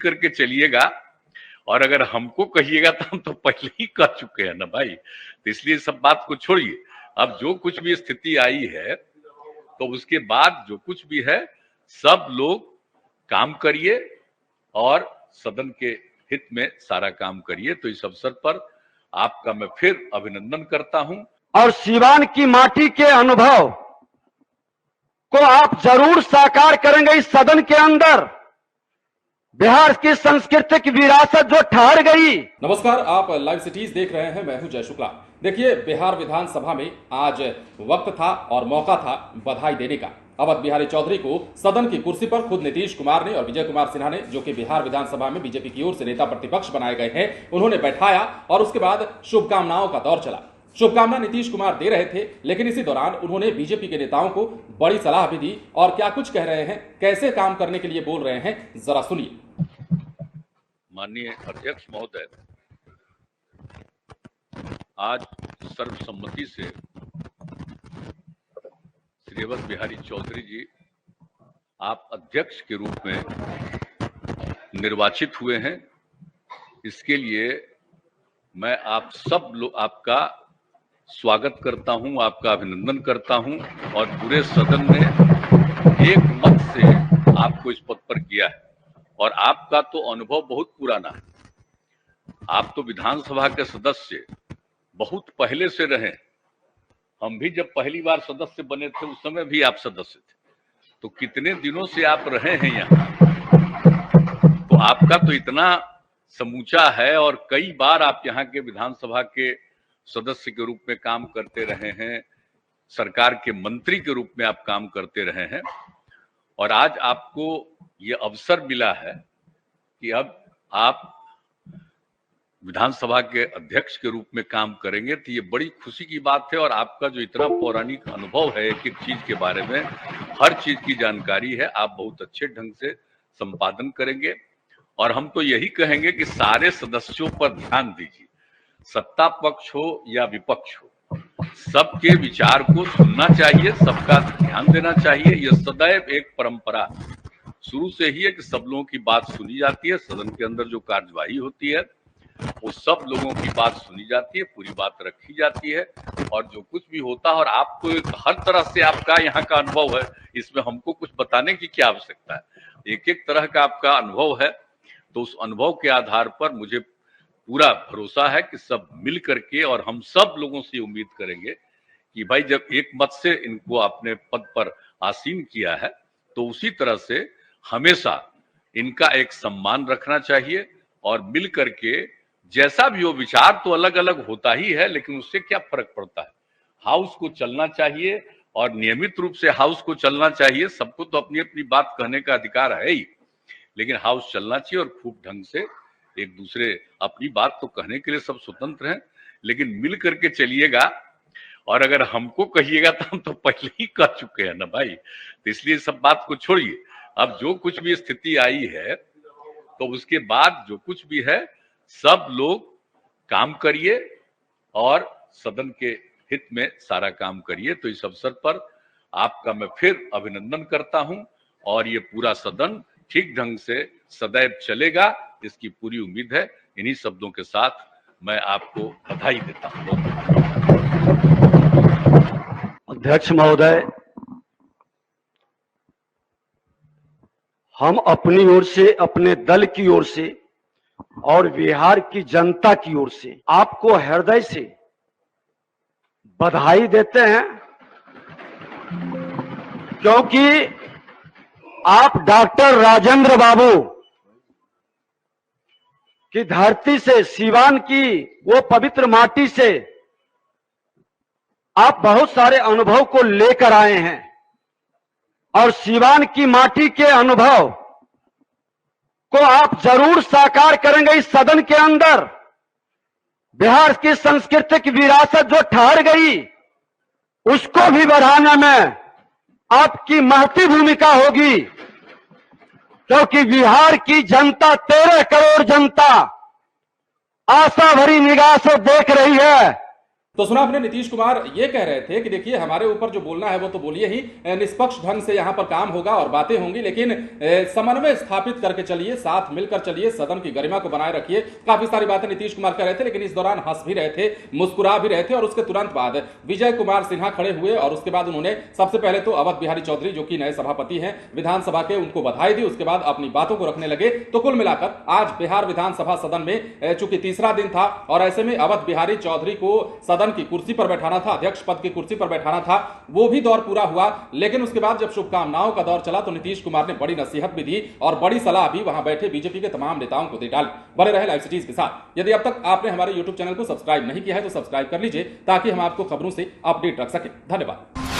करके चलिएगा, और अगर हमको कहिएगा तो हम तो पहले ही कह चुके हैं ना भाई। तो इसलिए सब बात को छोड़िए, अब जो कुछ भी स्थिति आई है तो उसके बाद जो कुछ भी है सब लोग काम करिए और सदन के हित में सारा काम करिए। तो इस अवसर पर आपका मैं फिर अभिनंदन करता हूं। और सीवान की माटी के अनुभव को आप जरूर साकार करेंगे इस सदन के अंदर। बिहार की सांस्कृतिक विरासत जो ठहर गई। नमस्कार, आप लाइव सिटीज देख रहे हैं, मैं हूं जय शुक्ला। देखिए, बिहार विधानसभा में आज वक्त था और मौका था बधाई देने का। अवध बिहारी चौधरी को सदन की कुर्सी पर खुद नीतीश कुमार ने और विजय कुमार सिन्हा ने, जो कि बिहार विधानसभा में बीजेपी की ओर से नेता प्रतिपक्ष बनाए गए हैं, उन्होंने बैठाया और उसके बाद शुभकामनाओं का दौर चला। शुभकामना नीतीश कुमार दे रहे थे, लेकिन इसी दौरान उन्होंने बीजेपी के नेताओं को बड़ी सलाह भी दी। और क्या कुछ कह रहे हैं, कैसे काम करने के लिए बोल रहे हैं, जरा सुनिए। माननीय अध्यक्ष महोदय, आज सर्वसम्मति से श्री अवध बिहारी चौधरी जी आप अध्यक्ष के रूप में निर्वाचित हुए हैं। इसके लिए मैं आप सब लोग आपका स्वागत करता हूं, आपका अभिनंदन करता हूं। और पूरे सदन ने एक मत से आपको इस पद पर किया है और आपका तो अनुभव बहुत पुराना है। आप तो विधानसभा के सदस्य बहुत पहले से रहे। हम भी जब पहली बार सदस्य बने थे उस समय भी आप सदस्य थे, तो कितने दिनों से आप रहे हैं यहाँ। तो आपका तो इतना समूचा है और कई बार आप यहाँ के विधानसभा के सदस्य के रूप में काम करते रहे हैं, सरकार के मंत्री के रूप में आप काम करते रहे हैं। और आज आपको ये अवसर मिला है कि अब आप विधानसभा के अध्यक्ष के रूप में काम करेंगे, तो ये बड़ी खुशी की बात है। और आपका जो इतना पौराणिक अनुभव है एक एक चीज के बारे में, हर चीज की जानकारी है, आप बहुत अच्छे ढंग से संपादन करेंगे। और हम तो यही कहेंगे कि सारे सदस्यों पर ध्यान दीजिए, सत्ता पक्ष हो या विपक्ष हो, सबके विचार को सुनना चाहिए, सबका ध्यान देना चाहिए। यह सदैव एक परंपरा शुरू से ही है कि सब लोगों की बात सुनी जाती है। सदन के अंदर जो कार्यवाही होती है वो सब लोगों की बात सुनी जाती है, पूरी बात रखी जाती है। और जो कुछ भी होता है, और आपको हर तरह से आपका यहाँ का अनुभव है, इसमें हमको कुछ बताने की क्या आवश्यकता है। एक एक तरह का आपका अनुभव है, तो उस अनुभव के आधार पर मुझे पूरा भरोसा है कि सब मिल करके, और हम सब लोगों से उम्मीद करेंगे कि भाई जब एक मत से इनको अपने पद पर आसीन किया है, तो उसी तरह से हमेशा इनका एक सम्मान रखना चाहिए। और मिल करके जैसा भी हो, विचार तो अलग अलग होता ही है, लेकिन उससे क्या फर्क पड़ता है। हाउस को चलना चाहिए और नियमित रूप से हाउस को चलना चाहिए। सबको तो अपनी अपनी बात कहने का अधिकार है ही, लेकिन हाउस चलना चाहिए और खूब ढंग से एक दूसरे अपनी बात तो कहने के लिए सब स्वतंत्र हैं, लेकिन मिल करके चलिएगा। और अगर हमको कहिएगा तो हम तो पहले ही कह चुके हैं ना भाई। तो इसलिए सब बात को छोड़िए, अब जो कुछ भी स्थिति आई है तो उसके बाद जो कुछ भी है सब लोग काम करिए और सदन के हित में सारा काम करिए। तो इस अवसर पर आपका मैं फिर अभिनंदन करता हूं और ये पूरा सदन ठीक ढंग से सदैव चलेगा, इसकी पूरी उम्मीद है। इन्हीं शब्दों के साथ मैं आपको बधाई देता हूं। अध्यक्ष महोदय, हम अपनी ओर से, अपने दल की ओर से और बिहार की जनता की ओर से आपको हृदय से बधाई देते हैं, क्योंकि आप डॉक्टर राजेंद्र बाबू की धरती से, सीवान की वो पवित्र माटी से आप बहुत सारे अनुभव को लेकर आए हैं। और सीवान की माटी के अनुभव को आप जरूर साकार करेंगे इस सदन के अंदर। बिहार की सांस्कृतिक विरासत जो ठहर गई, उसको भी बढ़ाने में आपकी महती भूमिका होगी, क्योंकि बिहार की जनता, 13 करोड़ जनता आशा भरी निगाह से देख रही है तो सुना आपने, नीतीश कुमार ये कह रहे थे कि देखिए हमारे ऊपर जो बोलना है वो तो बोलिए ही, निष्पक्ष ढंग से यहाँ पर काम होगा और बातें होंगी, लेकिन समन्वय स्थापित करके चलिए, साथ मिलकर चलिए, सदन की गरिमा को बनाए रखिए। काफी सारी बातें नीतीश कुमार कह रहे थे, लेकिन इस दौरान हंस भी रहे थे, मुस्कुरा भी रहे थे। और उसके तुरंत बाद विजय कुमार सिन्हा खड़े हुए और उसके बाद उन्होंने सबसे पहले तो अवध बिहारी चौधरी जो कि नए सभापति हैं विधानसभा के, उनको बधाई दी। उसके बाद अपनी बातों को रखने लगे। तो कुल मिलाकर आज बिहार विधानसभा सदन में चूंकि तीसरा दिन था और ऐसे में अवध बिहारी चौधरी को सदन की कुर्सी पर बैठाना था, अध्यक्ष पद की कुर्सी पर बैठाना था, वो भी दौर पूरा हुआ। लेकिन उसके बाद जब शुभकामनाओं का दौर चला तो नीतीश कुमार ने बड़ी नसीहत भी दी और बड़ी सलाह भी वहां बैठे बीजेपी के तमाम नेताओं को दे डाली। बने रहे लाइव सिटीज के साथ। यदि अब तक आपने हमारे यूट्यूब चैनल को सब्सक्राइब नहीं किया है तो सब्सक्राइब कर लीजिए ताकि हम आपको खबरों से अपडेट रख सकें। धन्यवाद।